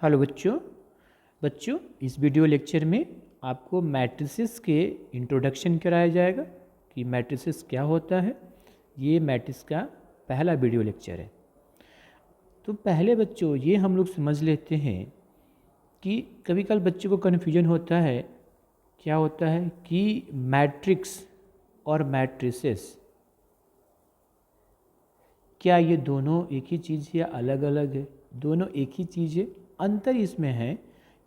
Hello बच्चों। इस video lecture में आपको मैट्रिसेस के इंट्रोडक्शन कराया जाएगा कि मैट्रिसेस क्या होता है। ये मैट्रिक्स का पहला वीडियो लेक्चर है। तो पहले बच्चों ये हम लोग समझ लेते हैं कि कभी कल बच्चों को कन्फ्यूजन होता है, क्या होता है कि मैट्रिक्स और मैट्रिसेस क्या ये दोनों एक ही चीज़ है या अलग अलग है? दोनों एक ही चीज़ है। अंतर इसमें है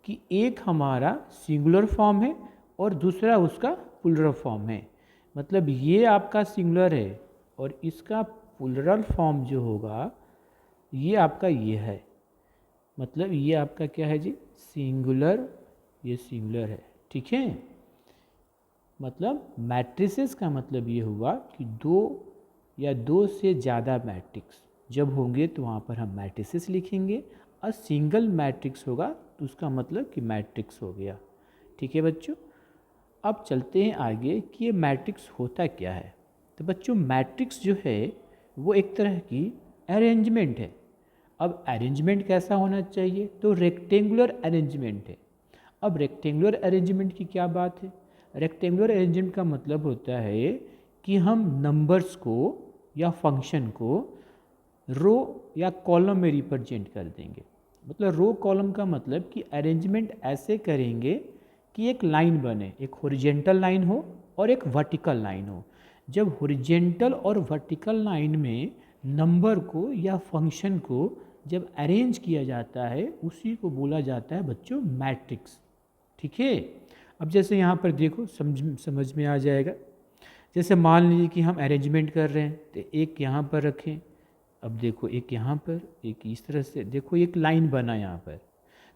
कि एक हमारा सिंगुलर फॉर्म है और दूसरा उसका प्लुरल फॉर्म है। मतलब ये आपका सिंगुलर है और इसका प्लुरल फॉर्म जो होगा ये आपका ये है। मतलब ये आपका क्या है जी? सिंगुलर, ये सिंगुलर है। ठीक है। मतलब मैट्रिसेस का मतलब ये हुआ कि दो या दो से ज़्यादा मैट्रिक्स जब होंगे तो वहाँ पर हम मैट्रिसेस लिखेंगे, और सिंगल मैट्रिक्स होगा तो उसका मतलब कि मैट्रिक्स हो गया। ठीक है बच्चों। अब चलते हैं आगे कि ये मैट्रिक्स होता क्या है। तो बच्चों मैट्रिक्स जो है वो एक तरह की अरेंजमेंट है। अब अरेंजमेंट कैसा होना चाहिए? तो रेक्टेंगुलर अरेंजमेंट है। अब रेक्टेंगुलर अरेंजमेंट की क्या बात है? रेक्टेंगुलर अरेंजमेंट का मतलब होता है कि हम नंबर्स को या फंक्शन को रो या कॉलम में रिप्रेजेंट कर देंगे। मतलब रो कॉलम का मतलब कि अरेंजमेंट ऐसे करेंगे कि एक लाइन बने, एक हॉरिजेंटल लाइन हो और एक वर्टिकल लाइन हो। जब हॉरिजेंटल और वर्टिकल लाइन में नंबर को या फंक्शन को जब अरेंज किया जाता है उसी को बोला जाता है बच्चों मैट्रिक्स। ठीक है। अब जैसे यहाँ पर देखो समझ में आ जाएगा। जैसे मान लीजिए कि हम अरेंजमेंट कर रहे हैं तो एक यहाँ पर रखें। अब देखो एक यहाँ पर, एक इस तरह से, देखो एक लाइन बना यहाँ पर।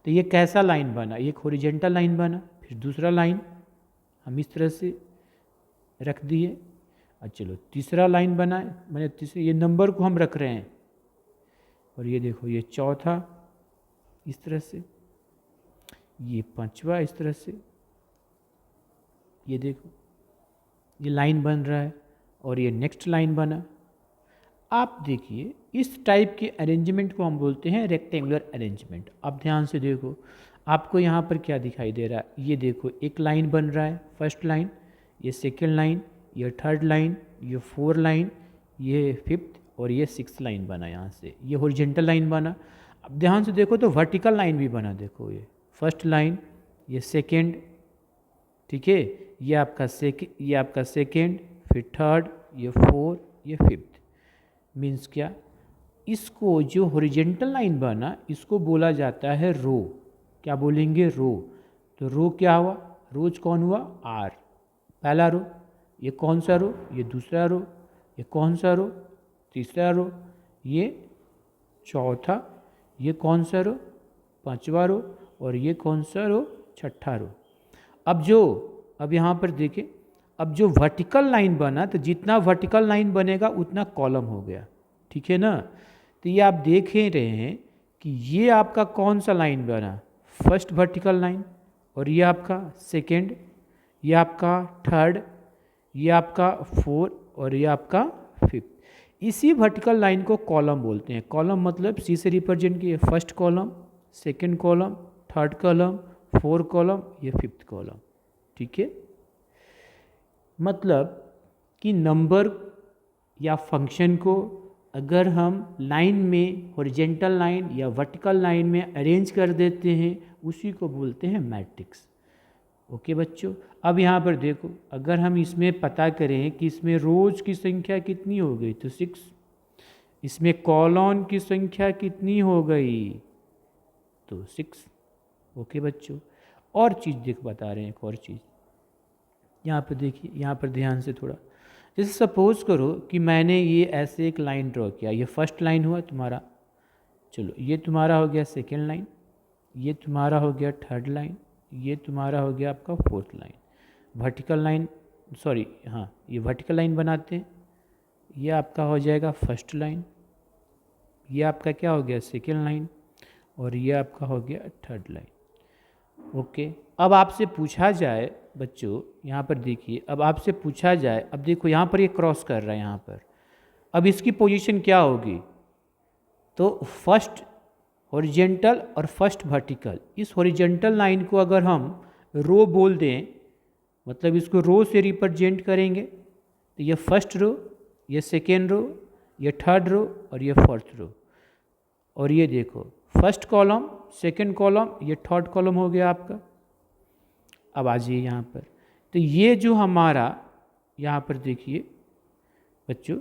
तो ये कैसा लाइन बना? एक हॉरिजेंटल लाइन बना। फिर दूसरा लाइन हम इस तरह से रख दिए। और चलो तीसरा लाइन बना, मैंने तीसरे ये नंबर को हम रख रहे हैं। और ये देखो ये चौथा इस तरह से, ये पांचवा इस तरह से। ये देखो ये लाइन बन रहा है और ये नेक्स्ट लाइन बना। आप देखिए इस टाइप के अरेंजमेंट को हम बोलते हैं रेक्टेंगुलर अरेंजमेंट। आप ध्यान से देखो, आपको यहाँ पर क्या दिखाई दे रहा है? ये देखो एक लाइन बन रहा है, फर्स्ट लाइन, ये सेकेंड लाइन, ये थर्ड लाइन, ये फोर लाइन, ये फिफ्थ और ये सिक्स लाइन बना। यहाँ से ये हॉरिजेंटल लाइन बना। अब ध्यान से देखो तो वर्टिकल लाइन भी बना। देखो ये फर्स्ट लाइन, ये सेकेंड, ठीक है, ये आपका सेकेंड, फिर थर्ड, ये फोर, ये फिफ्थ। मीन्स क्या? इसको जो हॉरिजेंटल लाइन बना इसको बोला जाता है रो। क्या बोलेंगे? रो। तो रो क्या हुआ? रोज कौन हुआ? आर, पहला रो। ये कौन सा रो? ये दूसरा रो। ये कौन सा रो? तीसरा रो। ये चौथा। ये कौन सा रो? पांचवा रो। और ये कौन सा रो? छठा रो। अब यहाँ पर देखें, अब जो वर्टिकल लाइन बना तो जितना वर्टिकल लाइन बनेगा उतना कॉलम हो गया। ठीक है ना। तो ये आप देख ही रहे हैं कि ये आपका कौन सा लाइन बना? फर्स्ट वर्टिकल लाइन, और ये आपका सेकेंड, ये आपका थर्ड, ये आपका फोर और ये आपका फिफ्थ। इसी वर्टिकल लाइन को कॉलम बोलते हैं। कॉलम मतलब सी से रिप्रेजेंट किए, first column, second column, third column, fourth column, ये फिफ्थ कॉलम। ठीक है। मतलब कि नंबर या फंक्शन को अगर हम लाइन में, हॉरिजेंटल लाइन या वर्टिकल लाइन में अरेंज कर देते हैं उसी को बोलते हैं मैट्रिक्स। ओके बच्चों। अब यहाँ पर देखो, अगर हम इसमें पता करें कि इसमें रोज की संख्या कितनी हो गई तो 6, इसमें कॉलम की संख्या कितनी हो गई तो 6। ओके बच्चों। और चीज़ बता रहे हैं, एक और चीज़ यहाँ पर देखिए, यहाँ पर ध्यान से थोड़ा। जैसे सपोज करो कि मैंने ये ऐसे एक लाइन ड्रॉ किया, ये फर्स्ट लाइन हुआ तुम्हारा, चलो ये तुम्हारा हो गया सेकेंड लाइन, ये तुम्हारा हो गया थर्ड लाइन, ये तुम्हारा हो गया आपका fourth line. Vertical line, sorry हाँ, ये वर्टिकल लाइन बनाते हैं। ये आपका हो जाएगा फर्स्ट लाइन, ये आपका क्या हो गया? सेकेंड लाइन, और ये आपका हो गया थर्ड लाइन। ओके। अब आपसे पूछा जाए बच्चों, यहाँ पर देखिए, अब आपसे पूछा जाए, अब देखो यहाँ पर ये क्रॉस कर रहा है यहाँ पर, अब इसकी पोजीशन क्या होगी? तो फर्स्ट हॉरिजेंटल और फर्स्ट वर्टिकल। इस हॉरिजेंटल लाइन को अगर हम रो बोल दें, मतलब इसको रो से रिप्रेजेंट करेंगे, तो ये फर्स्ट रो, ये सेकेंड रो, ये थर्ड रो और ये फोर्थ रो। और ये देखो फर्स्ट कॉलम, सेकेंड कॉलम, ये थर्ड कॉलम हो गया आपका। अब आ जाइए यहाँ पर, तो ये जो हमारा यहाँ पर देखिए बच्चों,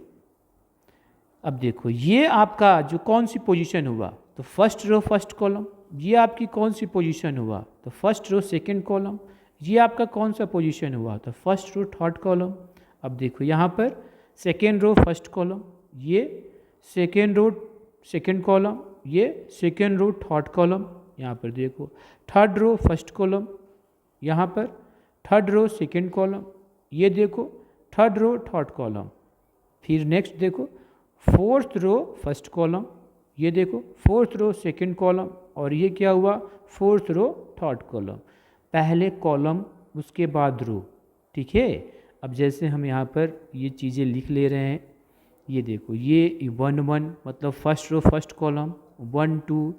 अब देखो ये आपका जो कौन सी पोजीशन हुआ, तो फर्स्ट रो फर्स्ट कॉलम। ये आपकी कौन सी पोजीशन हुआ, तो फर्स्ट रो सेकेंड कॉलम। ये आपका कौन सा पोजीशन हुआ, तो फर्स्ट रो थर्ड कॉलम। अब देखो यहाँ पर सेकेंड रो फर्स्ट कॉलम, ये सेकेंड रो सेकेंड कॉलम, ये सेकेंड रो थर्ड कॉलम। यहाँ पर देखो थर्ड रो फर्स्ट कॉलम, यहाँ पर थर्ड रो सेकेंड कॉलम, ये देखो थर्ड रो थर्ड कॉलम। फिर नेक्स्ट देखो फोर्थ रो फर्स्ट कॉलम, ये देखो फोर्थ रो सेकेंड कॉलम, और ये क्या हुआ, फोर्थ रो थर्ड कॉलम। पहले कॉलम उसके बाद रो, ठीक है। अब जैसे हम यहाँ पर ये चीज़ें लिख ले रहे हैं, ये देखो ये 1 1 मतलब first row first column, 1 2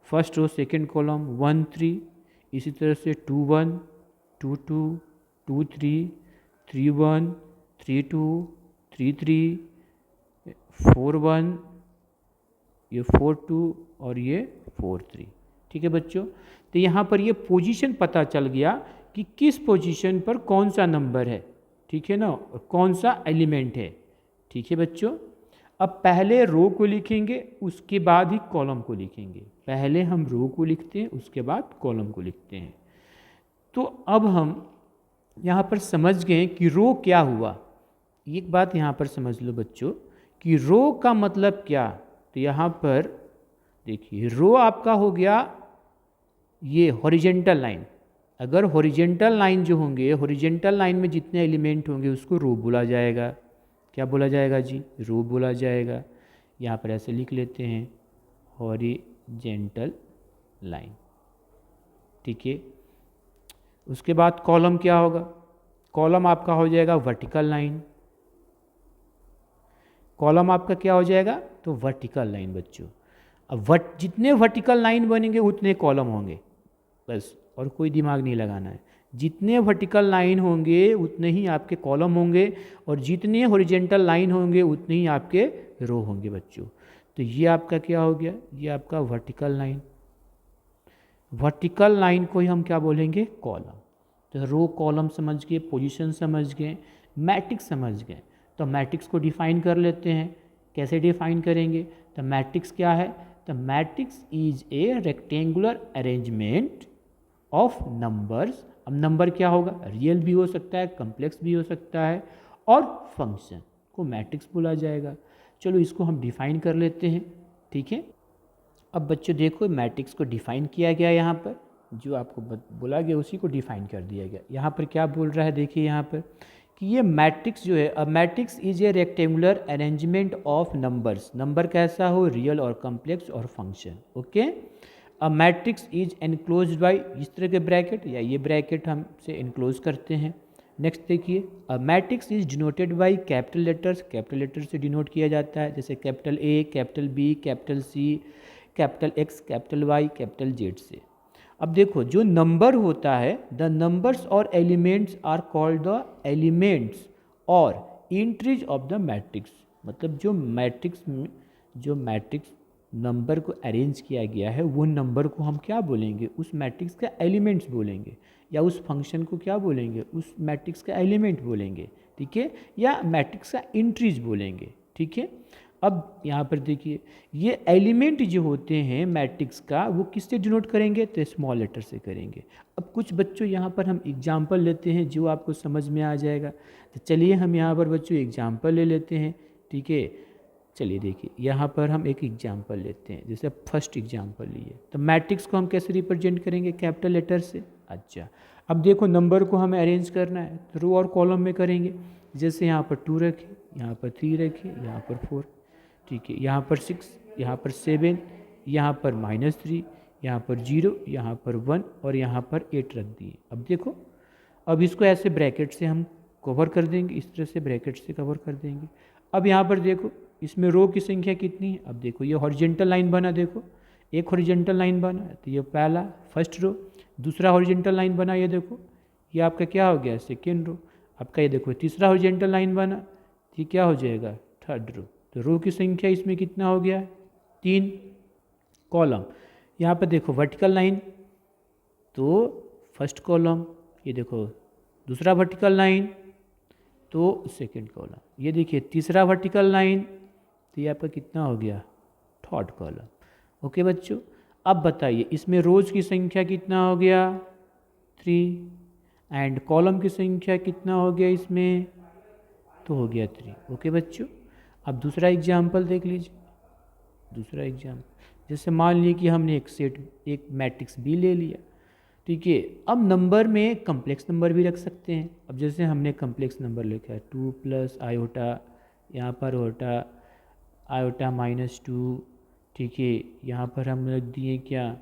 first row second column, 1 3, इसी तरह से 2 1 2 2 2 3 3 1 3 2 3 3 4 1, ये 4 2 और ये 4 3। ठीक है बच्चों, तो यहाँ पर ये पोजीशन पता चल गया कि किस पोजीशन पर कौन सा नंबर है, ठीक है ना, और कौन सा एलिमेंट है। ठीक है बच्चों, अब पहले रो को लिखेंगे उसके बाद ही कॉलम को लिखेंगे। पहले हम रो को लिखते हैं उसके बाद कॉलम को लिखते हैं। तो अब हम यहाँ पर समझ गए कि रो क्या हुआ। एक बात यहाँ पर समझ लो बच्चों कि रो का मतलब क्या। तो यहाँ पर देखिए रो आपका हो गया ये हॉरिजेंटल लाइन। अगर हॉरिजेंटल लाइन जो होंगे, हॉरिजेंटल लाइन में जितने एलिमेंट होंगे उसको रो बोला जाएगा। क्या बोला जाएगा जी, रो बोला जाएगा। यहाँ पर ऐसे लिख लेते हैं हॉरिजेंटल लाइन, ठीक है। उसके बाद कॉलम क्या होगा, कॉलम आपका हो जाएगा वर्टिकल लाइन। कॉलम आपका क्या हो जाएगा, तो वर्टिकल लाइन बच्चों। अब जितने वर्टिकल लाइन बनेंगे उतने कॉलम होंगे, बस, और कोई दिमाग नहीं लगाना है। जितने वर्टिकल लाइन होंगे उतने ही आपके कॉलम होंगे, और जितने हॉरिजेंटल लाइन होंगे उतने ही आपके रो होंगे बच्चों। तो ये आपका क्या हो गया, ये आपका वर्टिकल लाइन। वर्टिकल लाइन को ही हम क्या बोलेंगे, कॉलम। तो रो कॉलम समझ गए, पोजीशन समझ गए, मैट्रिक्स समझ गए। तो मैट्रिक्स को डिफाइन कर लेते हैं। कैसे डिफाइन करेंगे, तो मैट्रिक्स क्या है, तो matrix is a rectangular arrangement of numbers. अब नंबर क्या होगा, रियल भी हो सकता है, कम्प्लेक्स भी हो सकता है, और फंक्शन को मैट्रिक्स बोला जाएगा। चलो इसको हम डिफाइन कर लेते हैं, ठीक है। अब बच्चों देखो मैट्रिक्स को डिफाइन किया गया, यहाँ पर जो आपको बोला गया उसी को डिफाइन कर दिया गया। यहाँ पर क्या बोल रहा है, देखिए यहाँ पर कि ये मैट्रिक्स जो है, a matrix is a rectangular arrangement of numbers. Number कैसा हो, रियल और कम्प्लेक्स और function, okay. A matrix is enclosed bye, इस तरह के ब्रैकेट या ये ब्रैकेट हम से एनक्लोज करते हैं। नेक्स्ट देखिए, a matrix is denoted by capital letters. Capital letter से डिनोट किया जाता है, जैसे capital A, capital B, capital C, capital X, capital Y, capital Z से। अब देखो जो नंबर होता है, द नंबर्स और elements are called the elements और एंट्रीज ऑफ द मैट्रिक्स। मतलब जो मैट्रिक्स नंबर को अरेंज किया गया है, वो नंबर को हम क्या बोलेंगे, उस मैट्रिक्स का एलिमेंट्स बोलेंगे, या उस फंक्शन को क्या बोलेंगे, उस मैट्रिक्स का एलिमेंट बोलेंगे, ठीक है, या मैट्रिक्स का एंट्रीज बोलेंगे, ठीक है। अब यहाँ पर देखिए ये एलिमेंट जो होते हैं मैट्रिक्स का, वो किससे डिनोट करेंगे, तो स्मॉल लेटर से करेंगे। अब कुछ बच्चों यहाँ पर हम एग्जाम्पल लेते हैं जो आपको समझ में आ जाएगा। तो चलिए हम यहाँ पर बच्चों एग्जाम्पल ले लेते हैं, ठीक है। चलिए देखिए यहाँ पर हम एक एग्जाम्पल लेते हैं, जैसे फर्स्ट एग्जाम्पल लिए, तो मैट्रिक्स को हम कैसे रिप्रेजेंट करेंगे, कैपिटल लेटर से। अच्छा, अब देखो नंबर को हमें अरेंज करना है, तो रो और कॉलम में करेंगे। जैसे यहाँ पर 2 रखें, यहाँ पर 3 रखें, यहाँ पर 4, ठीक है, यहाँ पर 6, यहाँ पर 7, यहाँ पर -3, यहाँ पर 0, यहाँ पर 1 और यहाँ पर 8 रख दिए। अब देखो, अब इसको ऐसे ब्रैकेट से हम कवर कर देंगे, इस तरह से ब्रैकेट से कवर कर देंगे। अब यहाँ पर देखो इसमें रो की संख्या कितनी है। अब देखो ये हॉरिजेंटल लाइन बना, देखो एक हॉरिजेंटल लाइन बना, तो ये पहला फर्स्ट रो, दूसरा हॉरिजेंटल लाइन बना, ये देखो ये आपका क्या हो गया सेकेंड रो, आपका ये देखो तीसरा हॉरिजेंटल लाइन बना, ये क्या हो जाएगा थर्ड रो। तो रो की संख्या इसमें कितना हो गया 3। कॉलम यहाँ पर देखो वर्टिकल लाइन तो फर्स्ट कॉलम, ये देखो दूसरा वर्टिकल लाइन तो सेकंड कॉलम, ये देखिए तीसरा वर्टिकल लाइन तो ये आपका कितना हो गया थर्ड कॉलम। ओके बच्चों, अब बताइए इसमें रोज की संख्या कितना हो गया 3 एंड कॉलम की संख्या कितना हो गया इसमें तो हो गया 3। ओके बच्चों, अब दूसरा एग्जाम्पल देख लीजिए। दूसरा एग्जाम्पल जैसे मान लीजिए कि हमने एक मैट्रिक्स बी ले लिया, ठीक है। अब नंबर में कम्प्लेक्स नंबर भी रख सकते हैं। अब जैसे हमने कम्प्लेक्स नंबर लिखा है 2 + आयोटा, यहाँ पर होटा आयोटा -2, ठीक है। यहाँ पर हम रख दिए क्या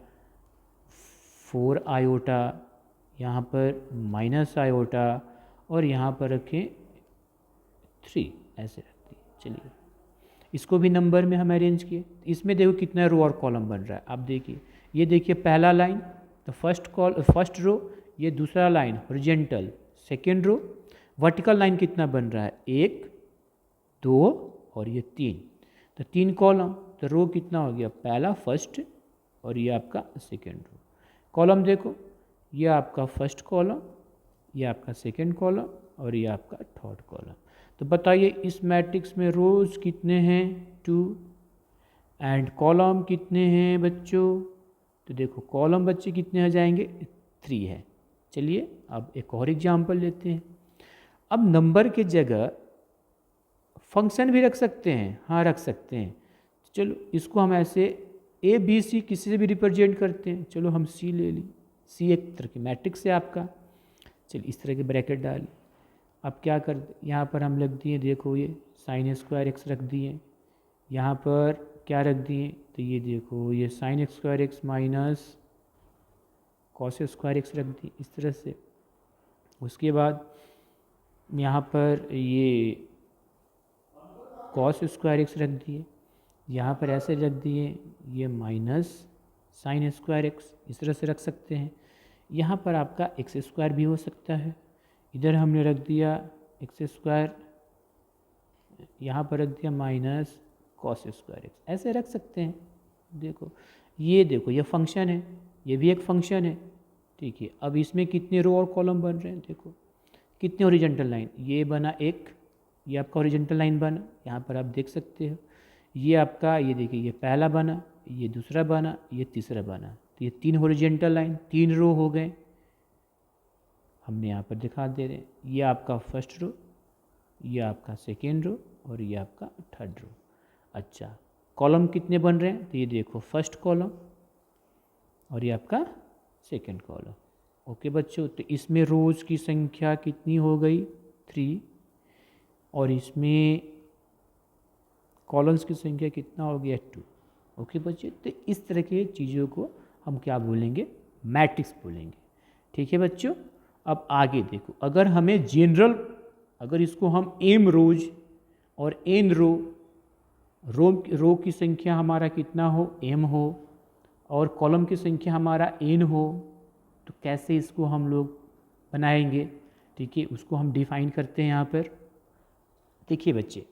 4 आयोटा, यहाँ पर माइनस आयोटा और यहाँ पर रखें 3, ऐसे रख दिए। चलिए इसको भी नंबर में हम अरेंज किए, इसमें देखो कितना रो और कॉलम बन रहा है। आप देखिए, ये देखिए पहला लाइन तो फर्स्ट रो, ये दूसरा line horizontal, second row, vertical line कितना बन रहा है 1 2 और ये 3, तो 3 कॉलम, तो रो कितना हो गया पहला फर्स्ट और ये आपका सेकेंड रो। कॉलम देखो ये आपका फर्स्ट कॉलम, ये आपका सेकेंड कॉलम और ये आपका थर्ड कॉलम। तो बताइए इस मैट्रिक्स में रोज कितने हैं 2 एंड कॉलम कितने हैं बच्चों, तो देखो कॉलम बच्चे कितने आ जाएंगे 3 है। चलिए अब एक और एग्जाम्पल लेते हैं। अब नंबर के जगह फंक्शन भी रख सकते हैं, हाँ रख सकते हैं। चलो इसको हम ऐसे ए बी सी किसी से भी रिप्रेजेंट करते हैं। चलो हम सी ले ली, सी एक तरह की मैट्रिक्स है आपका। चलिए इस तरह के ब्रैकेट डाल, अब क्या कर यहाँ पर हम रख दिए देखो ये sin² रख दिए, यहाँ पर क्या रख दिए तो ये देखो ये sin² माइनस cos² रख दिए इस तरह से। उसके बाद यहाँ पर ये cos² रख दिए, यहाँ पर ऐसे रख दिए ये माइनस sin² इस तरह से रख सकते हैं। यहाँ पर आपका x² भी हो सकता है, इधर हमने रख दिया x², यहाँ पर रख दिया माइनस cos², ऐसे रख सकते हैं। देखो ये फंक्शन है, ये भी एक फंक्शन है, ठीक है। अब इसमें कितने रो और कॉलम बन रहे हैं, देखो कितने हॉरिजॉन्टल लाइन, ये बना एक, ये आपका हॉरिजॉन्टल लाइन बना, यहाँ पर आप देख सकते हो। ये आपका ये देखिए ये पहला बना, ये दूसरा बना, ये तीसरा बना, तो ये 3 हॉरिजॉन्टल लाइन 3 रो हो गए, हमने यहाँ पर दिखा दे रहे हैं। ये आपका फर्स्ट रो, ये आपका सेकेंड रो और ये आपका थर्ड रो। अच्छा कॉलम कितने बन रहे हैं, तो ये देखो फर्स्ट कॉलम और ये आपका सेकेंड कॉलम। ओके बच्चों, तो इसमें रोज की संख्या कितनी हो गई 3 और इसमें कॉलम्स की संख्या कितना हो गया 2। ओके बच्चे, तो इस तरह के चीज़ों को हम क्या बोलेंगे मैट्रिक्स बोलेंगे, ठीक है बच्चों। अब आगे देखो, अगर हमें जनरल, अगर इसको हम एम रोज और एन रो की संख्या हमारा कितना हो एम हो और कॉलम की संख्या हमारा एन हो, तो कैसे इसको हम लोग बनाएंगे, ठीक है। उसको हम डिफाइन करते हैं यहाँ पर। देखिए बच्चे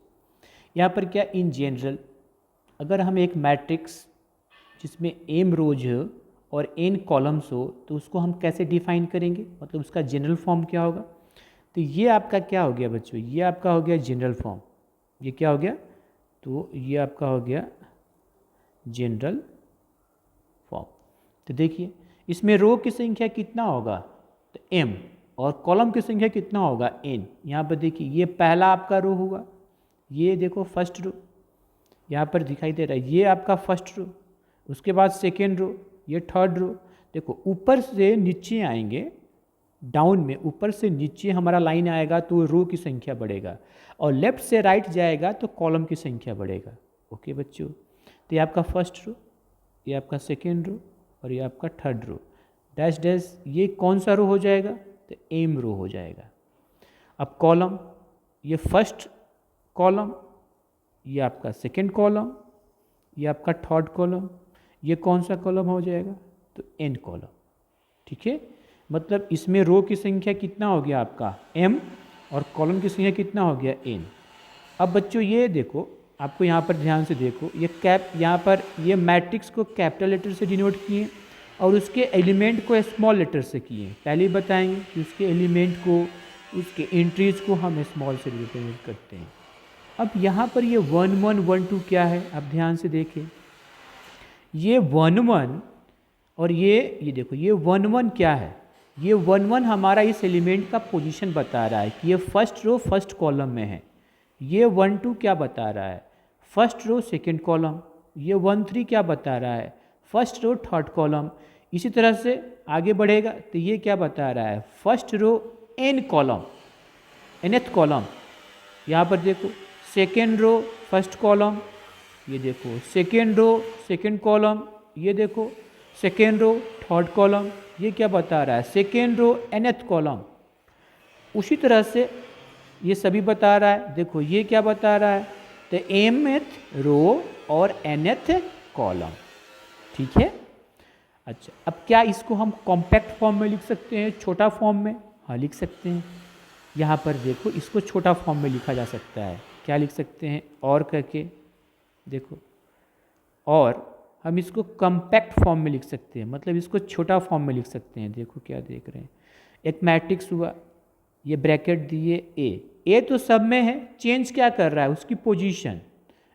यहाँ पर क्या इन जनरल, अगर हम एक मैट्रिक्स जिसमें एम रोज हो और एन कॉलम्स हो तो उसको हम कैसे डिफाइन करेंगे, मतलब उसका जनरल फॉर्म क्या होगा। तो ये आपका क्या हो गया बच्चों, ये आपका हो गया जनरल फॉर्म। ये क्या हो गया, तो ये आपका हो गया जनरल फॉर्म। तो देखिए इसमें रो की संख्या कितना होगा तो एम और कॉलम की संख्या कितना होगा एन। यहाँ पर देखिए ये पहला आपका रो होगा, ये देखो फर्स्ट रो यहाँ पर दिखाई दे रहा है, ये आपका फर्स्ट रो, उसके बाद सेकेंड रो, ये थर्ड रो। देखो ऊपर से नीचे आएंगे, डाउन में ऊपर से नीचे हमारा लाइन आएगा तो रो की संख्या बढ़ेगा और लेफ्ट से राइट जाएगा तो कॉलम की संख्या बढ़ेगा। ओके बच्चों, तो ये आपका फर्स्ट रो, ये आपका सेकेंड रो और ये आपका थर्ड रो, डैश डैश ये कौन सा रो हो जाएगा तो एम रो हो जाएगा। अब कॉलम, ये फर्स्ट कॉलम, ये आपका सेकेंड कॉलम, ये आपका थर्ड कॉलम, ये कौन सा कॉलम हो जाएगा, तो n कॉलम। ठीक है, मतलब इसमें रो की संख्या कितना हो गया आपका m और कॉलम की संख्या कितना हो गया n। अब बच्चों ये देखो, आपको यहाँ पर ध्यान से देखो, ये यहाँ पर ये मैट्रिक्स को कैपिटल लेटर से डिनोट किए और उसके एलिमेंट को स्मॉल लेटर से किए। पहले ही बताएंगे कि उसके एलिमेंट को, उसके एंट्रीज को हम स्मॉल से रिप्रेजेंट करते हैं। अब यहाँ पर ये 1 1 1 2 क्या है, अब ध्यान से देखें, ये 1 1 और ये देखो ये 1 1 क्या है, ये 1 1 हमारा इस एलिमेंट का पोजीशन बता रहा है कि ये फर्स्ट रो फर्स्ट कॉलम में है। ये 1 2 क्या बता रहा है, फर्स्ट रो सेकंड कॉलम। ये 1 3 क्या बता रहा है, फर्स्ट रो थर्ड कॉलम। इसी तरह से आगे बढ़ेगा तो ये क्या बता रहा है, first row n column, nth column. यहाँ पर देखो सेकेंड रो फर्स्ट कॉलम, ये देखो सेकेंड रो सेकेंड कॉलम, ये देखो सेकेंड रो थर्ड कॉलम। ये क्या बता रहा है, सेकेंड रो nth कॉलम। उसी तरह से ये सभी बता रहा है, देखो ये क्या बता रहा है, तो mth रो और nth कॉलम। ठीक है, अच्छा अब क्या इसको हम कॉम्पैक्ट फॉर्म में लिख सकते हैं, छोटा फॉर्म में? हाँ लिख सकते हैं। यहाँ पर देखो इसको छोटा फॉर्म में लिखा जा सकता है, क्या लिख सकते हैं, और करके देखो, और हम इसको कॉम्पैक्ट फॉर्म में लिख सकते हैं, मतलब इसको छोटा फॉर्म में लिख सकते हैं। देखो क्या देख रहे हैं, एक मैट्रिक्स हुआ, ये ब्रैकेट दिए ए तो सब में है, चेंज क्या कर रहा है, उसकी पोजीशन,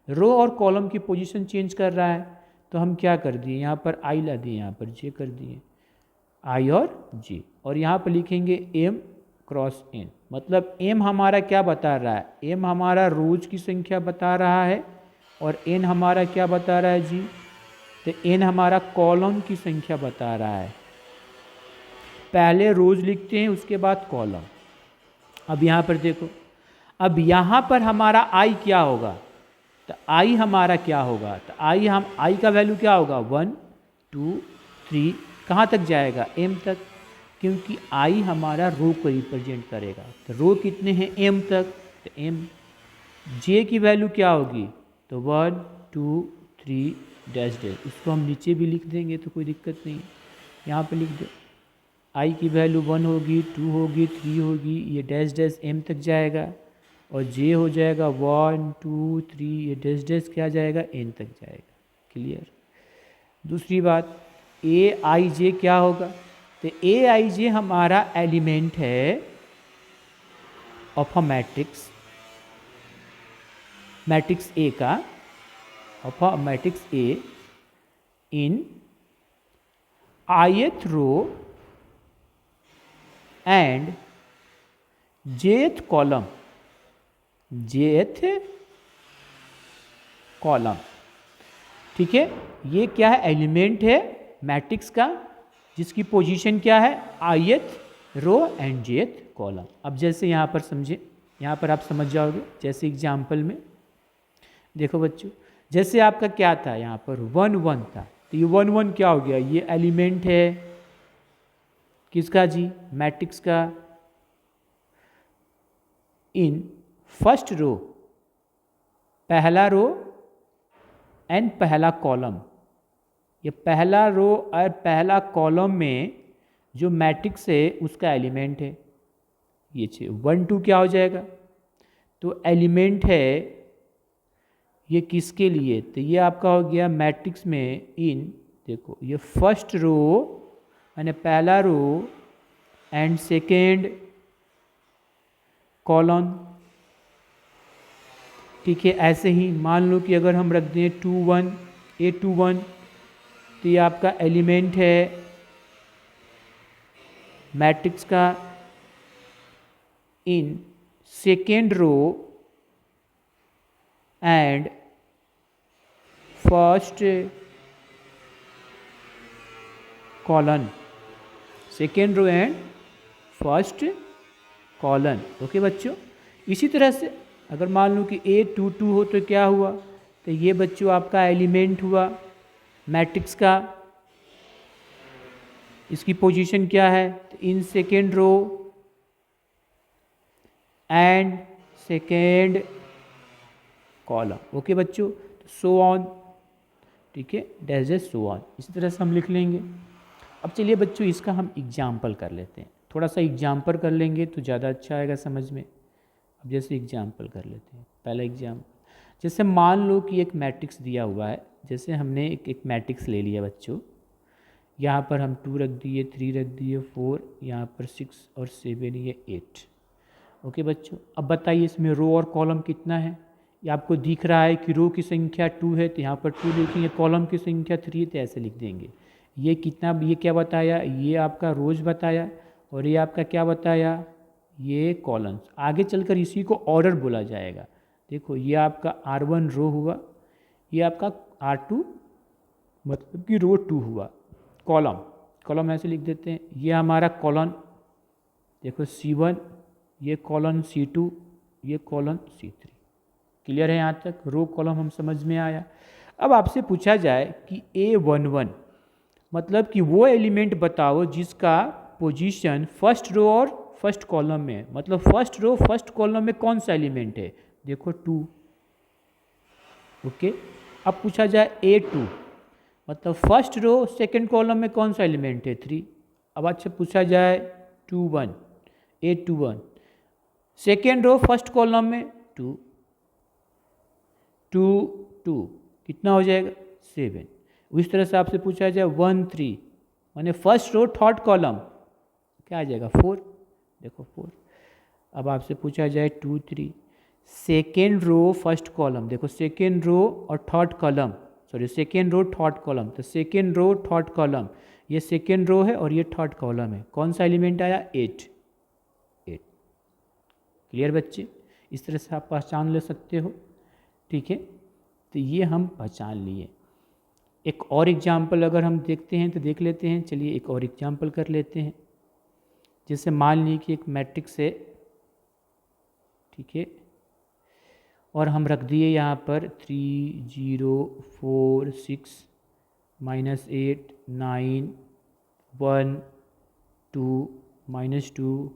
रो और कॉलम की पोजीशन चेंज कर रहा है। तो हम क्या कर दिए, यहाँ पर आई ला दिए, यहाँ पर जे कर दिए, आई और जे, और यहाँ पर लिखेंगे m क्रॉस n। मतलब m हमारा क्या बता रहा है, m हमारा रोज की संख्या बता रहा है और n हमारा क्या बता रहा है जी, तो n हमारा कॉलम की संख्या बता रहा है। पहले रोज लिखते हैं उसके बाद कॉलम। अब यहाँ पर देखो, अब यहाँ पर हमारा i क्या होगा, तो i हमारा क्या होगा, तो i का वैल्यू क्या होगा, 1 2 3, कहाँ तक जाएगा, m तक, क्योंकि i हमारा रो को रिप्रेजेंट करेगा। तो रो कितने हैं, m तक, तो m। j की वैल्यू क्या होगी, तो 1 2 3 डैश डैश। इसको हम नीचे भी लिख देंगे तो कोई दिक्कत नहीं, यहाँ पे लिख दो, i की वैल्यू 1 होगी, 2 होगी, 3 होगी, ये डैश डैश m तक जाएगा, और j हो जाएगा 1 2 3, ये डैश डैश क्या जाएगा, n तक जाएगा। क्लियर। दूसरी बात, ए आई जे क्या होगा, तो ए आई जे हमारा एलिमेंट है of a matrix, matrix A का, of a matrix A in ith row and jth column, jth column. ठीक है, ये क्या है, एलिमेंट है मैट्रिक्स का जिसकी पोजीशन क्या है, ith row and jth column. अब जैसे यहाँ पर समझे, यहाँ पर आप समझ जाओगे, जैसे एग्जाम्पल में देखो बच्चों, जैसे आपका क्या था, यहाँ पर 1 1 था, तो ये 1 1 क्या हो गया, ये एलिमेंट है किसका जी, मैट्रिक्स का, इन फर्स्ट रो, पहला रो एंड पहला कॉलम। ये पहला रो और पहला कॉलम में जो मैट्रिक्स है उसका एलिमेंट है। ये 1 2 क्या हो जाएगा, तो एलिमेंट है ये किसके लिए, तो ये आपका हो गया मैट्रिक्स में इन, देखो ये फर्स्ट रो यानी पहला रो एंड सेकेंड कॉलम। ठीक है, ऐसे ही मान लो कि अगर हम रख दें 2 1 A 2 1, तो ये आपका एलिमेंट है मैट्रिक्स का in second row and first column, second row and first column. Okay बच्चों, इसी तरह से अगर मान लो कि A 2 2 हो तो क्या हुआ, तो ये बच्चों आपका एलिमेंट हुआ मैट्रिक्स का, इसकी पोजीशन क्या है, तो in second row and second column. Okay बच्चों, सो ऑन। ठीक है, डैश डैश सो ऑन, इसी तरह से हम लिख लेंगे। अब चलिए बच्चों इसका हम एग्जाम्पल कर लेते हैं, थोड़ा सा एग्जाम्पल कर लेंगे तो ज़्यादा अच्छा आएगा समझ में। अब जैसे एग्जाम्पल कर लेते हैं, पहला एग्जाम्पल, जैसे मान लो कि एक मैट्रिक्स दिया हुआ है, जैसे हमने एक मैट्रिक्स ले लिया बच्चों, यहाँ पर हम 2 रख दिए, 3 रख दिए, 4, यहाँ पर 6 और 7, ये 8। ओके बच्चों, अब बताइए इसमें रो और कॉलम कितना है। ये आपको दिख रहा है कि रो की संख्या 2 है तो यहाँ पर 2 लिखेंगे, कॉलम की संख्या 3 है तो ऐसे लिख देंगे। ये कितना, ये क्या बताया, ये आपका रोज बताया, और ये आपका क्या बताया, ये कॉलम्स। आगे चलकर इसी को ऑर्डर बोला जाएगा। देखो ये आपका R1 रो हुआ, ये आपका R2 मतलब कि रो 2 हुआ, कॉलम ऐसे लिख देते हैं। ये हमारा कॉलन, देखो C1, ये कॉलन C2, ये कॉलन C3। क्लियर है यहाँ तक, रो कॉलम हम समझ में आया। अब आपसे पूछा जाए कि A11 मतलब कि वो एलिमेंट बताओ जिसका पोजीशन फर्स्ट रो और फर्स्ट कॉलम में है, मतलब फर्स्ट रो फर्स्ट कॉलम में कौन सा एलिमेंट है, देखो 2। ओके, अब पूछा जाए A2 मतलब फर्स्ट रो सेकंड कॉलम में कौन सा एलिमेंट है, 3। अब अच्छा पूछा जाए 21, A21 second row first column में 2, 2 2 कितना हो जाएगा 7। उस तरह से आपसे पूछा जाए 1 3 माने फर्स्ट रो थर्ड कॉलम, क्या आ जाएगा 4, देखो 4। अब आपसे पूछा जाए 2 3 सेकेंड रो फर्स्ट कॉलम, देखो सेकेंड रो और third column, sorry second row third column, तो सेकेंड रो थर्ड कॉलम, ये सेकेंड रो है और ये थर्ड कॉलम है, कौन सा एलिमेंट आया 8। क्लियर बच्चे, इस तरह से आप पहचान ले सकते हो, ठीक है। तो ये हम पहचान लिए। एक और एग्जाम्पल अगर हम देखते हैं तो देख लेते हैं, चलिए एक और एग्जाम्पल कर लेते हैं। जैसे मान ली कि एक मैट्रिक्स है, ठीक है, और हम रख दिए यहाँ पर 3 0 4 6 -8 9 1 2 -2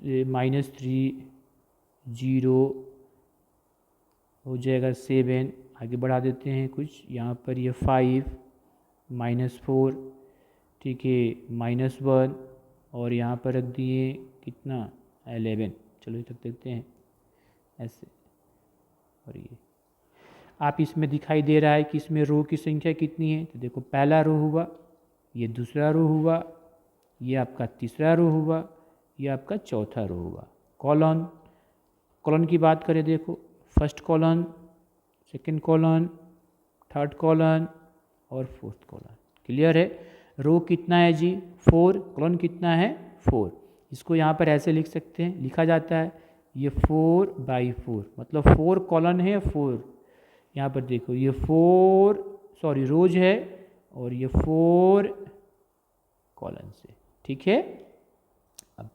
-3 0 हो जाएगा 7, आगे बढ़ा देते हैं कुछ, यहाँ पर ये 5 -4, ठीक है, -1, और यहाँ पर रख दिए कितना 11, चलो ये तक देखते हैं ऐसे। और ये आप इसमें दिखाई दे रहा है कि इसमें रो की संख्या कितनी है, तो देखो पहला रो हुआ, ये दूसरा रो हुआ, ये आपका तीसरा रो हुआ, ये आपका चौथा रो हुआ। कॉलन की बात करें, देखो first colon, second colon, third colon और फोर्थ कॉलन। क्लियर है, रो कितना है जी 4, कॉलन कितना है 4। इसको यहाँ पर ऐसे लिख सकते हैं, लिखा जाता है ये 4/4 मतलब 4 कॉलन है 4। यहाँ पर देखो ये 4 सॉरी रोज है और ये 4 कॉलन से, ठीक है। अब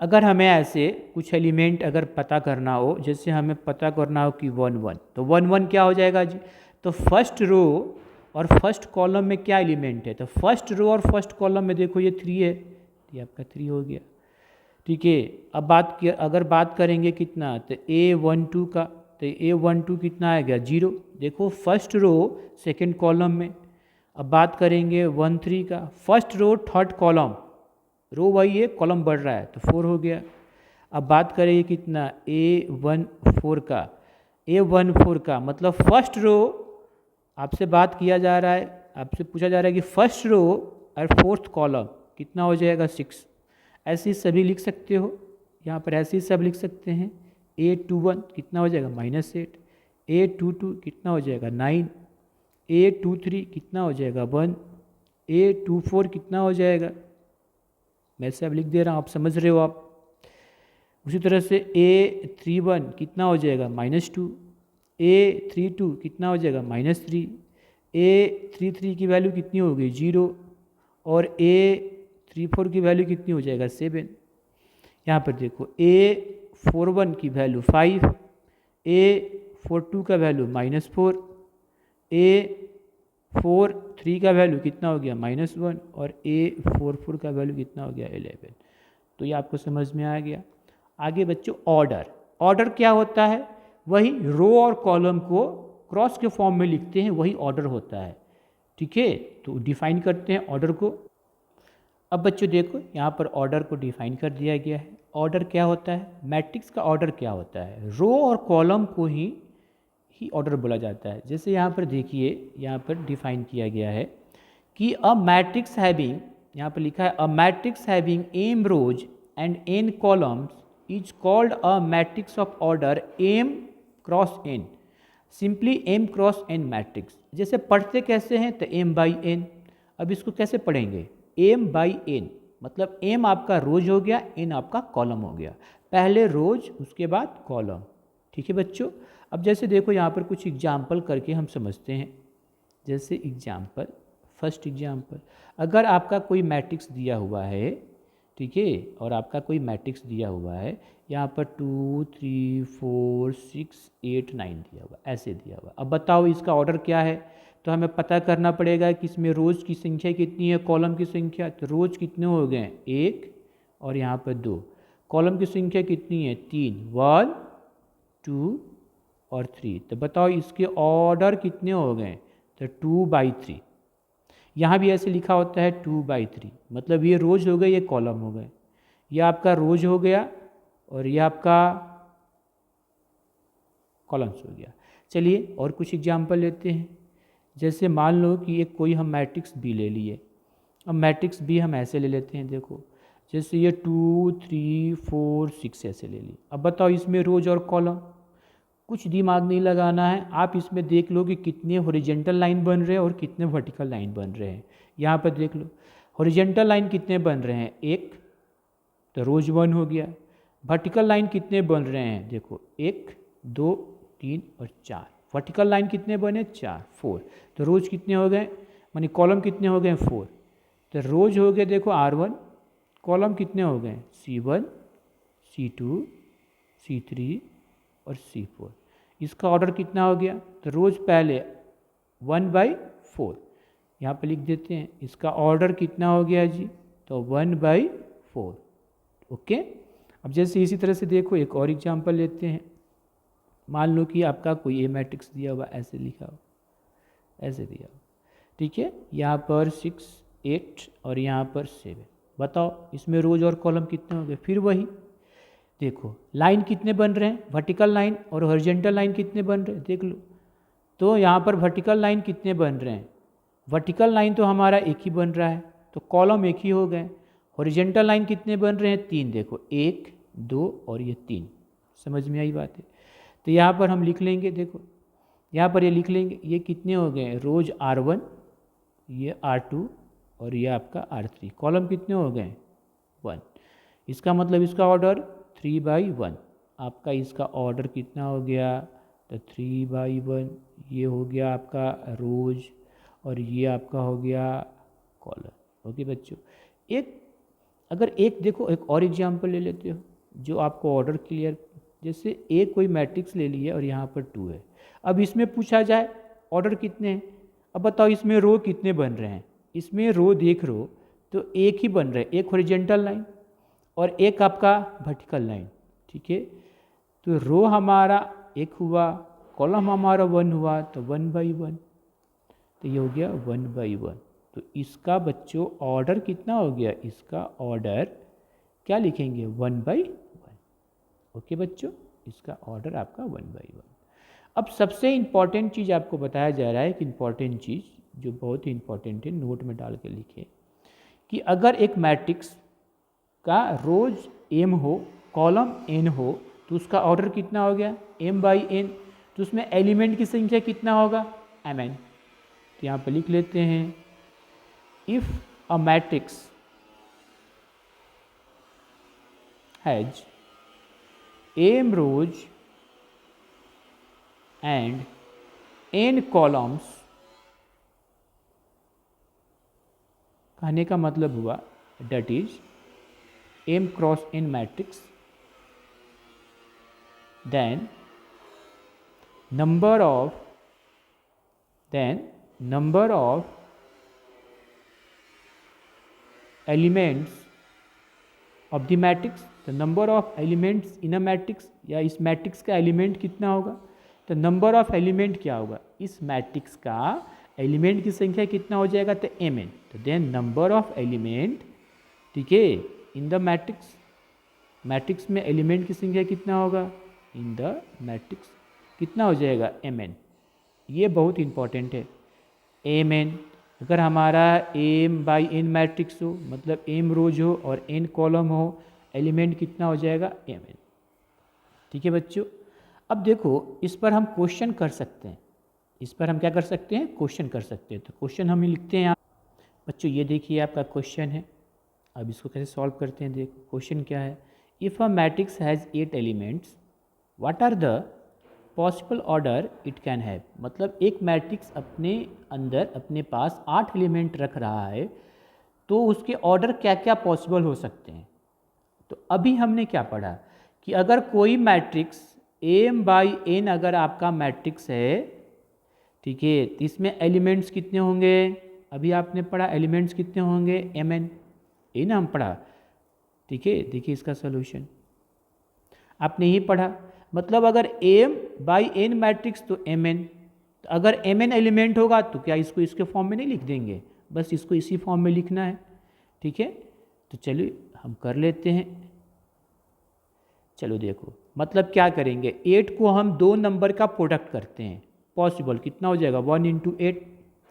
अगर हमें ऐसे कुछ एलिमेंट अगर पता करना हो, जैसे हमें पता करना हो कि 1 1, तो 1 1 क्या हो जाएगा जी, तो फर्स्ट रो और फर्स्ट कॉलम में क्या एलिमेंट है, तो फर्स्ट रो और फर्स्ट कॉलम में देखो ये 3 है, ये आपका 3 हो गया, ठीक है। अब अगर बात करेंगे कितना, तो A12 का, तो A12 कितना आएगा 0, देखो फर्स्ट रो सेकंड कॉलम में। अब बात करेंगे 1 3 का, फर्स्ट रो थर्ड कॉलम, रो वही है कॉलम बढ़ रहा है तो 4 हो गया। अब बात करेंगे कितना A14 का, A14 का मतलब फर्स्ट रो, आपसे बात किया जा रहा है, आपसे पूछा जा रहा है कि फर्स्ट रो और फोर्थ कॉलम कितना हो जाएगा 6। ऐसे ही सभी लिख सकते हो, यहाँ पर ऐसे ही सब लिख सकते हैं। A21 कितना हो जाएगा -8, A22 कितना हो जाएगा 9, A23 कितना हो जाएगा 1, A24 कितना हो जाएगा, मैं से अब लिख दे रहा हूँ, आप समझ रहे हो आप। उसी तरह से A31 कितना हो जाएगा -2, A32 कितना हो जाएगा -3, A33 की वैल्यू कितनी होगी 0 और A34 की वैल्यू कितनी हो जाएगा 7। यहाँ पर देखो A41 की वैल्यू 5, A42 का वैल्यू -4, A43 का वैल्यू कितना हो गया -1 और A44 का वैल्यू कितना हो गया 11। तो ये आपको समझ में आ गया। आगे बच्चों ऑर्डर क्या होता है, वही रो और कॉलम को क्रॉस के फॉर्म में लिखते हैं वही ऑर्डर होता है। ठीक है, तो डिफाइन करते हैं ऑर्डर को। अब बच्चों देखो यहाँ पर ऑर्डर को डिफाइन कर दिया गया है। ऑर्डर क्या होता है, मैट्रिक्स का ऑर्डर क्या होता है, रो और कॉलम को ही ऑर्डर बोला जाता है। जैसे यहाँ पर देखिए, यहाँ पर डिफाइन किया गया है कि अ मैट्रिक्स हैविंग, यहाँ पर लिखा है a matrix having M rows and N columns is called a matrix of order M cross N, simply M cross N matrix. जैसे पढ़ते कैसे हैं, तो एम बाई एन। अब इसको कैसे पढ़ेंगे, एम बाई एन, मतलब एम आपका रोज हो गया, एन आपका कॉलम हो गया। पहले रोज उसके बाद कॉलम। ठीक है बच्चों, अब जैसे देखो यहाँ पर कुछ एग्जाम्पल करके हम समझते हैं। जैसे एग्जाम्पल, फर्स्ट एग्जाम्पल, अगर आपका कोई मैट्रिक्स दिया हुआ है, ठीक है, और आपका कोई मैट्रिक्स दिया हुआ है, यहाँ पर 2 3 4 6 8 9 दिया हुआ, ऐसे दिया हुआ। अब बताओ इसका ऑर्डर क्या है, तो हमें पता करना पड़ेगा कि इसमें रोज़ की संख्या कितनी है, कॉलम की संख्या। तो रोज़ कितने हो गए, 1 और यहाँ पर 2। कॉलम की संख्या कितनी है, 3, 1 2 और 3। तो बताओ इसके ऑर्डर कितने हो गए, तो 2/3। यहाँ भी ऐसे लिखा होता है 2/3, मतलब ये रोज हो गए, ये कॉलम हो गए, ये आपका रोज हो गया और ये आपका कॉलम्स हो गया। चलिए और कुछ एग्जाम्पल लेते हैं। जैसे मान लो कि एक कोई हम मैट्रिक्स बी ले लिए। अब मैट्रिक्स बी हम ऐसे ले लेते हैं, देखो जैसे ये 2 3 4 6 ऐसे ले ली। अब बताओ इसमें रोज और कॉलम, कुछ दिमाग नहीं लगाना है, आप इसमें देख लो कि कितने हॉरिजेंटल लाइन बन रहे हैं और कितने वर्टिकल लाइन बन रहे हैं। यहाँ पर देख लो हॉरिजेंटल लाइन कितने बन रहे हैं, 1, तो रोज 1 हो गया। वर्टिकल लाइन कितने बन रहे हैं, देखो 1 2 3 और 4। वर्टिकल लाइन कितने बने, 4 4, तो रोज कितने हो गए, मानी कॉलम कितने हो गए, 4। तो रोज हो गए देखो R1, कॉलम कितने हो गए, C1 C2 C3 और C4। इसका ऑर्डर कितना हो गया, तो रोज पहले 1/4 यहाँ पर लिख देते हैं। इसका ऑर्डर कितना हो गया जी, तो 1/4। ओके, अब जैसे इसी तरह से देखो एक और एग्जांपल लेते हैं। मान लो कि आपका कोई ए मैट्रिक्स दिया हुआ, ऐसे लिखा हो, ऐसे दिया हो, ठीक है, यहाँ पर 6 8 और यहाँ पर 7। बताओ इसमें रोज और कॉलम कितने हो गए, फिर वही देखो लाइन कितने बन रहे हैं, वर्टिकल लाइन और हॉरिजॉन्टल लाइन कितने बन रहे हैं, देख लो। तो यहाँ पर वर्टिकल लाइन कितने बन रहे हैं, वर्टिकल लाइन तो हमारा एक ही बन रहा है, तो कॉलम एक ही हो गए। हॉरिजॉन्टल लाइन कितने बन रहे हैं, 3, देखो 1 2 और ये 3। समझ में आई बात है। तो यहाँ पर हम लिख लेंगे, देखो यहाँ पर ये लिख लेंगे, ये कितने हो गए, रोज R1, ये R2 और ये आपका R3। कॉलम कितने हो गए, 1। इसका मतलब इसका ऑर्डर 3/1। आपका इसका ऑर्डर कितना हो गया, तो 3/1। ये हो गया आपका रोज और ये आपका हो गया कॉलम। ओके बच्चों, अगर एक देखो एक और एग्जांपल ले लेते हो जो आपको ऑर्डर क्लियर। जैसे एक कोई मैट्रिक्स ले लिए और यहाँ पर 2 है। अब इसमें पूछा जाए ऑर्डर कितने हैं, अब बताओ इसमें रो कितने बन रहे हैं। इसमें रो देख रो तो एक ही बन रहे हैं, एक हॉरिजॉन्टल लाइन और एक आपका वर्टिकल लाइन। ठीक है, तो रो हमारा एक हुआ, कॉलम हमारा 1 हुआ, तो 1/1। तो ये हो गया 1/1। तो इसका बच्चों ऑर्डर कितना हो गया, इसका ऑर्डर क्या लिखेंगे, 1/1। ओके बच्चों, इसका ऑर्डर आपका 1/1। अब सबसे इम्पॉर्टेंट चीज़ आपको बताया जा रहा है कि इम्पॉर्टेंट चीज़ जो बहुत ही इम्पॉर्टेंट है, नोट में डाल के लिखे कि अगर एक मैट्रिक्स का रोज m हो, कॉलम n हो, तो उसका ऑर्डर कितना हो गया, m/n। तो उसमें एलिमेंट की संख्या कितना होगा, mn। तो यहाँ पर लिख लेते हैं, if a matrix has m rows and n columns, कहने का मतलब हुआ that is m cross n matrix, then number of elements of the matrix, the number of elements in a matrix, या इस मैट्रिक्स का एलिमेंट कितना होगा, तो नंबर ऑफ एलिमेंट क्या होगा, इस मैट्रिक्स का एलिमेंट की संख्या कितना हो जाएगा, तो mn। तो देन नंबर ऑफ एलिमेंट, ठीक है, इन द मैट्रिक्स, मैट्रिक्स में एलिमेंट की संख्या कितना होगा, इन द मैट्रिक्स कितना हो जाएगा, mn। ये बहुत इंपॉर्टेंट है, mn। अगर हमारा m/n मैट्रिक्स हो, मतलब m रोज हो और n कॉलम हो, एलिमेंट कितना हो जाएगा, mn। ठीक है बच्चों, अब देखो इस पर हम क्वेश्चन कर सकते हैं, इस पर हम क्या कर सकते हैं, क्वेश्चन कर सकते हैं। तो क्वेश्चन हम लिखते हैं यहाँ बच्चों, ये देखिए आपका क्वेश्चन है। अब इसको कैसे सॉल्व करते हैं, देखो क्वेश्चन क्या है, if a matrix has 8 elements what are the possible order it can have. मतलब एक मैट्रिक्स अपने अंदर अपने पास 8 एलिमेंट रख रहा है, तो उसके ऑर्डर क्या क्या पॉसिबल हो सकते हैं। तो अभी हमने क्या पढ़ा कि अगर कोई मैट्रिक्स m/n अगर आपका मैट्रिक्स है, ठीक है, तो इसमें एलिमेंट्स कितने होंगे, अभी आपने पढ़ा एलिमेंट्स कितने होंगे, mn, ये ना हम पढ़ा। ठीक है, देखिए इसका सॉल्यूशन आपने ही पढ़ा, मतलब अगर m/n मैट्रिक्स तो mn, तो अगर mn एलिमेंट होगा तो क्या इसको इसके फॉर्म में नहीं लिख देंगे, बस इसको इसी फॉर्म में लिखना है। ठीक है, तो चलिए हम कर लेते हैं। चलो देखो, मतलब क्या करेंगे, 8 को हम 2 नंबर का प्रोडक्ट करते हैं, पॉसिबल कितना हो जाएगा, 1 × 8।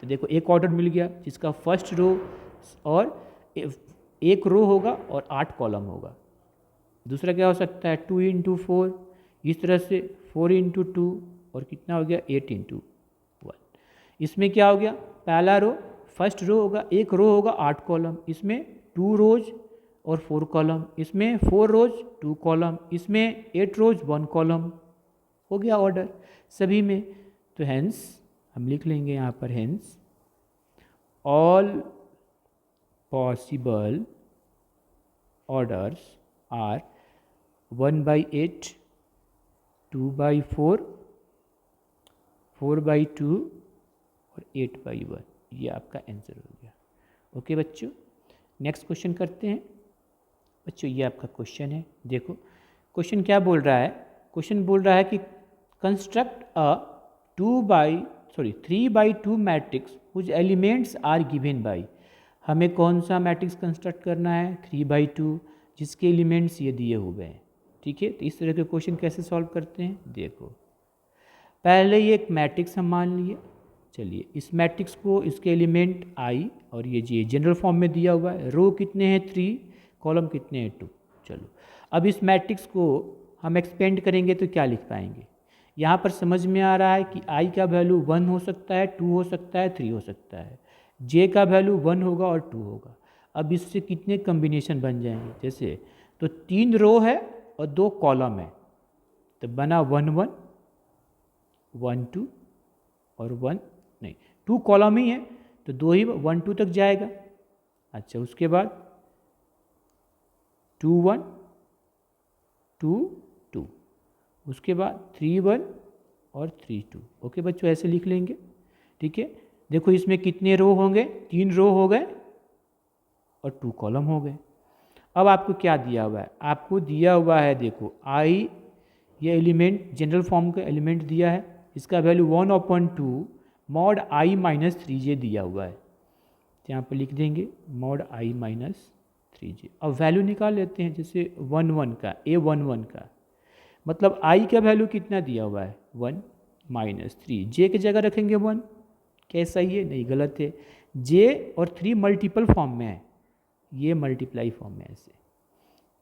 तो देखो एक ऑर्डर मिल गया जिसका फर्स्ट रो और एक रो होगा और 8 कॉलम होगा। दूसरा क्या हो सकता है, 2 × 4, इस तरह से 4 × 2 और कितना हो गया, 8 × 1। इसमें क्या हो गया, पहला रो फर्स्ट रो होगा, एक रो होगा 8 कॉलम, इसमें 2 रोज और 4 कॉलम, इसमें 4 रोज 2 कॉलम, इसमें 8 रोज 1 कॉलम। हो गया ऑर्डर सभी में। तो हेंस हम लिख लेंगे यहाँ पर, hence all possible orders are 1/8, 2/4, 4/2 और 8/1। ये आपका आंसर हो गया। ओके बच्चों, नेक्स्ट क्वेश्चन करते हैं। बच्चों ये आपका क्वेश्चन है, देखो क्वेश्चन क्या बोल रहा है, क्वेश्चन बोल रहा है कि construct a 3/2 matrix whose elements are given by. हमें कौन सा मैट्रिक्स कंस्ट्रक्ट करना है, 3/2, जिसके एलिमेंट्स ये दिए हुए हैं। ठीक है, तो इस तरह के क्वेश्चन कैसे सॉल्व करते हैं, देखो पहले ये एक मैट्रिक्स हम मान लिए, चलिए इस मैट्रिक्स को, इसके एलिमेंट i और ये जनरल फॉर्म में दिया हुआ है, रो कितने हैं 3, कॉलम कितने हैं 2। चलो अब इस मैट्रिक्स को हम एक्सपेंड करेंगे तो क्या लिख पाएंगे, यहाँ पर समझ में आ रहा है कि i का वैल्यू 1 हो सकता है, 2 हो सकता है, 3 हो सकता है, j का वैल्यू 1 होगा और 2 होगा। अब इससे कितने कम्बिनेशन बन जाएंगे, जैसे तो 3 रो है और 2 कॉलम है, तो बना 1 1 1 2 और 1 नहीं 2 कॉलम ही है तो 2 ही 1 2 तक जाएगा। अच्छा उसके बाद 2 1 2 2, उसके बाद 3 1 और 3 2। ओके बच्चों ऐसे लिख लेंगे। ठीक है, देखो इसमें कितने रो होंगे, 3 रो हो गए और 2 कॉलम हो गए। अब आपको क्या दिया हुआ है, आपको दिया हुआ है देखो i, ये एलिमेंट जनरल फॉर्म का एलिमेंट दिया है, इसका वैल्यू 1/2 मॉड i - 3j दिया हुआ है, तो यहाँ पर लिख देंगे मॉड i - 3j। अब वैल्यू निकाल लेते हैं, जैसे 1 1 का, a11 का मतलब i का वैल्यू कितना दिया हुआ है 1 - 3, j की जगह रखेंगे 1, कैसा ही है, नहीं गलत है, j और 3 मल्टीपल फॉर्म में है, ये मल्टीप्लाई फॉर्म में, ऐसे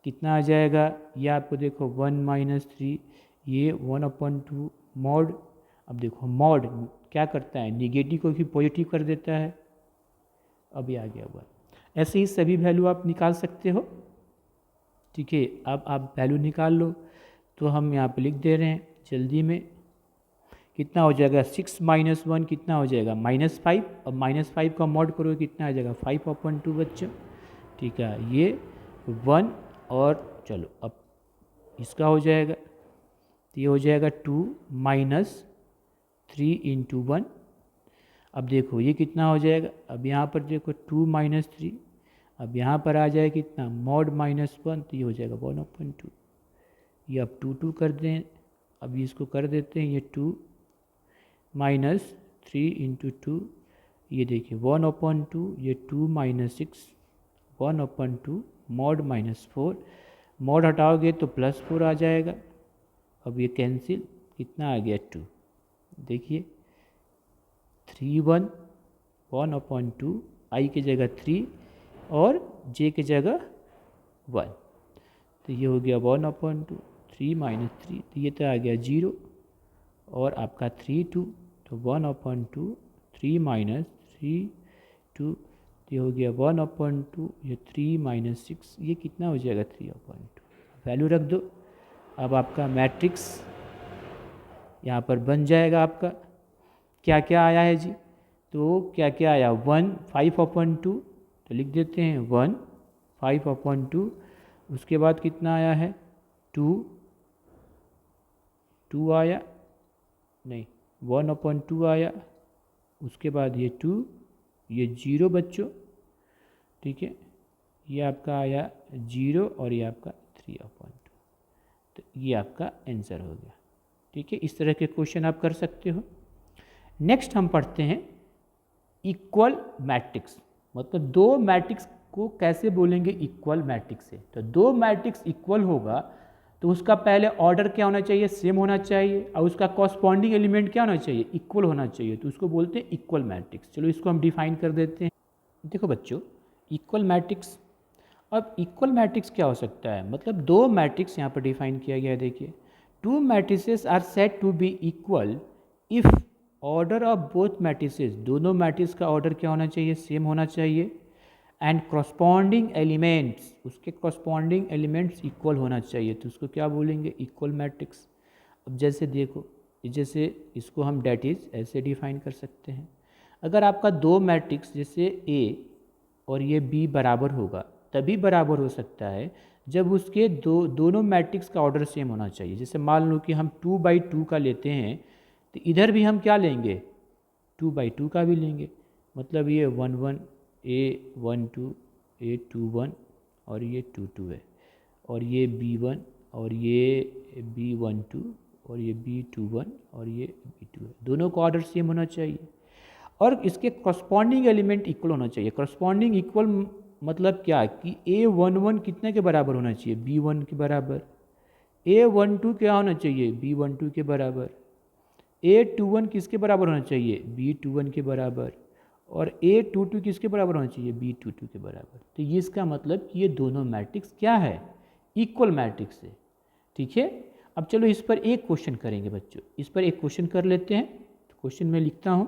कितना आ जाएगा, ये आपको देखो 1 - 3, ये 1/2 मॉड। अब देखो मॉड क्या करता है, निगेटिव को भी पॉजिटिव कर देता है। अब ये आ गया हुआ, ऐसे ही सभी वैल्यू आप निकाल सकते हो। ठीक है, अब आप वैल्यू निकाल लो, तो हम यहाँ पे लिख दे रहे हैं जल्दी में, कितना हो जाएगा 6 - 1 कितना हो जाएगा -5, अब -5 का मॉड करो कितना आ जाएगा 5/2 बच्चों। ठीक है, ये 1 और चलो अब इसका हो जाएगा, तो ये हो जाएगा 2 - 3 × 1। अब देखो ये कितना हो जाएगा, अब यहाँ पर देखो 2 - 3, अब यहाँ पर आ जाए कितना मॉड -1, तो ये हो जाएगा 1/2। ये अब 2 2 कर दें अभी इसको कर देते हैं, ये 2 माइनस 3 इंटू 2, ये देखिए 1/2, ये 2 माइनस 6 1/2 मॉड -4, मॉड हटाओगे तो +4 आ जाएगा। अब ये कैंसिल, कितना आ गया 2, देखिए 3 1 1/2, आई की जगह 3 और जे की जगह 1, तो ये हो गया 1/2, 3 माइनस 3, तो ये तो आ गया 0, और आपका 3 2, तो 1/2, 3 माइनस 3 2, तो ये हो गया 1/2, ये 3 माइनस 6, ये कितना हो जाएगा 3/2, वैल्यू रख दो। अब आपका मैट्रिक्स यहाँ पर बन जाएगा आपका। क्या क्या आया है जी, तो क्या क्या आया, 1 5/2, तो लिख देते हैं 1 5/2, उसके बाद कितना आया है 2 2 आया, नहीं 1/2 आया, उसके बाद ये 2, ये 0 बच्चों, ठीक है, ये आपका आया 0 और ये आपका 3/2, तो ये आपका आंसर हो गया। ठीक है, इस तरह के क्वेश्चन आप कर सकते हो। नेक्स्ट हम पढ़ते हैं इक्वल मैट्रिक्स, मतलब दो मैट्रिक्स को कैसे बोलेंगे इक्वल मैट्रिक्स से। तो दो मैट्रिक्स इक्वल होगा तो उसका पहले ऑर्डर क्या होना चाहिए, सेम होना चाहिए, और उसका कॉरस्पॉन्डिंग एलिमेंट क्या होना चाहिए, इक्वल होना चाहिए, तो उसको बोलते हैं इक्वल मैट्रिक्स। चलो इसको हम डिफाइन कर देते हैं। देखो बच्चों, इक्वल मैट्रिक्स, अब इक्वल मैट्रिक्स क्या हो सकता है, मतलब दो मैट्रिक्स यहाँ पर डिफाइन किया गया है। देखिए, two matrices are said to be equal if order of both matrices, दोनों मैट्रिक्स का ऑर्डर क्या होना चाहिए, सेम होना चाहिए, एंड कॉरस्पॉन्डिंग एलिमेंट्स, उसके कॉरस्पॉन्डिंग एलिमेंट्स इक्वल होना चाहिए, तो उसको क्या बोलेंगे, इक्वल मैट्रिक्स। अब जैसे देखो, जैसे इसको हम डेट इज ऐसे डिफाइन कर सकते हैं, अगर आपका दो मैट्रिक्स जैसे ए और ये बी बराबर होगा, तभी बराबर हो सकता है जब उसके दोनों मैट्रिक्स का ऑर्डर सेम होना चाहिए। जैसे मान लो कि हम 2/2 का लेते हैं, तो इधर भी हम क्या लेंगे, 2/2 का भी लेंगे, मतलब ये 1 1 A1 2 A2 1 और ये 2 2 है, और ये B1 और ये B1 2 और ये B2 1 और ये B2 है, दोनों का ऑर्डर सेम होना चाहिए, और इसके कॉरस्पॉन्डिंग एलिमेंट इक्वल होना चाहिए। कॉरस्पॉन्डिंग इक्वल मतलब क्या कि A11 कितने के बराबर होना चाहिए, B1 के बराबर, A12 क्या होना चाहिए, B12 के बराबर, A21 किसके बराबर होना चाहिए, B21 के बराबर, और A22 किसके बराबर होना चाहिए, B22 के बराबर। तो ये इसका मतलब कि ये दोनों मैट्रिक्स क्या है, इक्वल मैट्रिक्स है। ठीक है, अब चलो इस पर एक क्वेश्चन करेंगे बच्चों, इस पर एक क्वेश्चन कर लेते हैं। तो क्वेश्चन में लिखता हूँ,